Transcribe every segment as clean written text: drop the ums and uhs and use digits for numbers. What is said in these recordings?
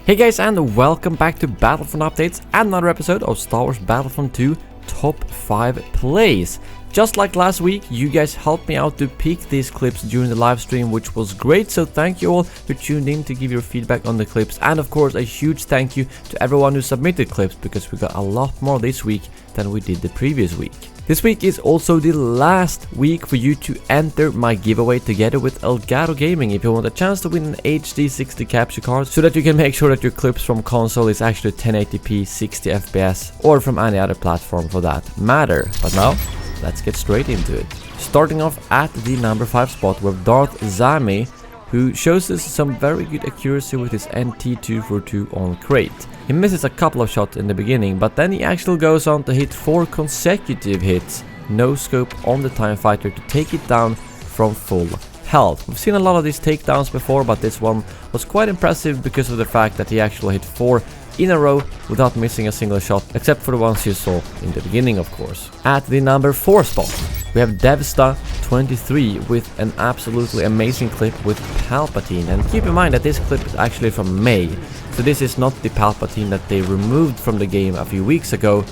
Hey guys, and welcome back to Battlefront Updates and another episode of Star Wars Battlefront 2 Top 5 Plays. Just like last week, you guys helped me out to pick these clips during the live stream, which was great, so thank you all who tuned in to give your feedback on the clips, and of course a huge thank you to everyone who submitted clips, because we got a lot more this week than we did the previous week. This week is also the last week for you to enter my giveaway together with Elgato Gaming if you want a chance to win an HD 60 capture card, so that you can make sure that your clips from console is actually 1080p 60 FPS or from any other platform for that matter. But now, let's get straight into it. Starting off at the number 5 spot with Darth Zami, who shows us some very good accuracy with his NT242 on crate. He misses a couple of shots in the beginning, but then he actually goes on to hit 4 consecutive hits, no scope on the TIE Fighter to take it down from full health. We've seen a lot of these takedowns before, but this one was quite impressive because of the fact that he actually hit 4 in a row without missing a single shot, except for the ones you saw in the beginning, of course. At the number 4 spot, we have Devsta23 with an absolutely amazing clip with Palpatine. And keep in mind that this clip is actually from May, so this is not the Palpatine that they removed from the game a few weeks ago,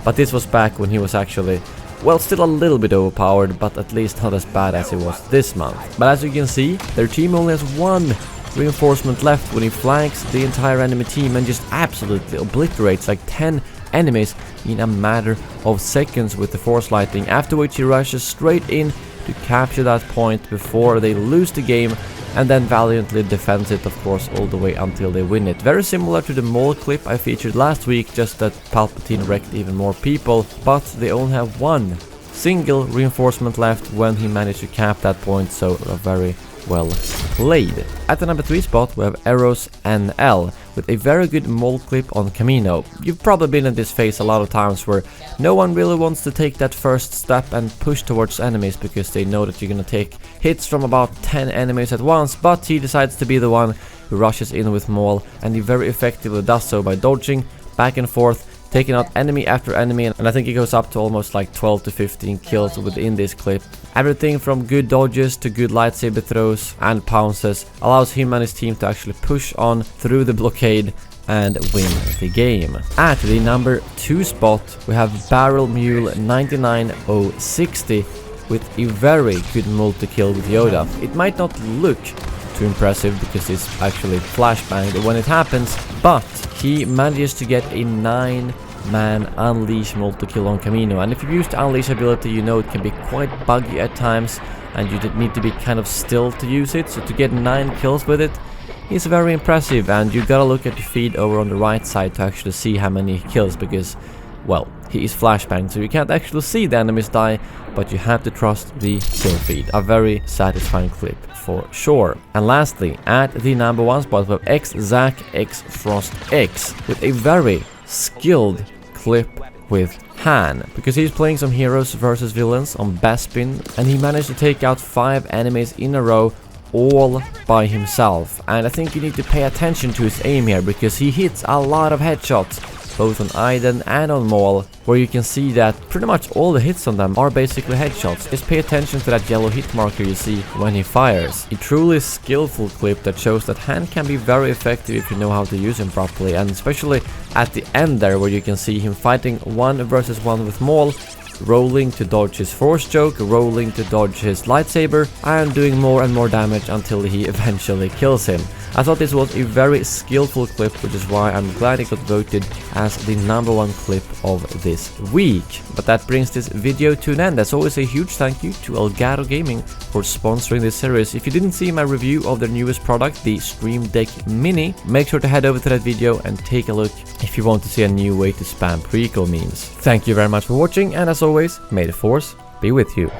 but this was back when he was actually, well, still a little bit overpowered, but at least not as bad as he was this month. But as you can see, their team only has 1 reinforcement left when he flanks the entire enemy team and just absolutely obliterates like 10 enemies in a matter of seconds with the force lighting, after which he rushes straight in to capture that point before they lose the game, and then valiantly defends it, of course, all the way until they win it. Very similar to the Maul clip I featured last week, just that Palpatine wrecked even more people, but they only have 1 single reinforcement left when he managed to cap that point, so a very well played. At the number 3 spot, we have Eros NL with a very good Maul clip on Camino. You've probably been in this phase a lot of times where no one really wants to take that first step and push towards enemies because they know that you're gonna take hits from about 10 enemies at once, but he decides to be the one who rushes in with Maul, and he very effectively does so by dodging back and forth, taking out enemy after enemy, and I think he goes up to almost like 12 to 15 kills within this clip. Everything from good dodges to good lightsaber throws and pounces allows him and his team to actually push on through the blockade and win the game. At the number 2 spot, we have Barrel Mule 99060 with a very good multi-kill with Yoda. It might not look too impressive because it's actually flashbanged when it happens, but he manages to get a 9-man Unleash multi-kill on Camino, and if you use the Unleash ability, you know it can be quite buggy at times and you need to be kind of still to use it, so to get 9 kills with it is very impressive. And you gotta look at your feed over on the right side to actually see how many he kills, because, well, he is flashbanged, so you can't actually see the enemies die, but you have to trust the kill feed. A very satisfying clip for sure. And lastly, at the number 1 spot, we have X-Zack X Frost X with a very skilled clip with Han, because he's playing some heroes versus villains on Bespin, and he managed to take out 5 enemies in a row all by himself. And I think you need to pay attention to his aim here, because he hits a lot of headshots both on Iden and on Maul, where you can see that pretty much all the hits on them are basically headshots. Just pay attention to that yellow hit marker you see when he fires. A truly skillful clip that shows that Han can be very effective if you know how to use him properly, and especially at the end there, where you can see him fighting 1 versus 1 with Maul, rolling to dodge his force choke, rolling to dodge his lightsaber, and doing more and more damage until he eventually kills him. I thought this was a very skillful clip, which is why I'm glad it got voted as the number 1 clip of this week. But that brings this video to an end. As always, a huge thank you to Elgato Gaming for sponsoring this series. If you didn't see my review of their newest product, the Stream Deck Mini, make sure to head over to that video and take a look if you want to see a new way to spam prequel memes. Thank you very much for watching, and as always, may the Force be with you.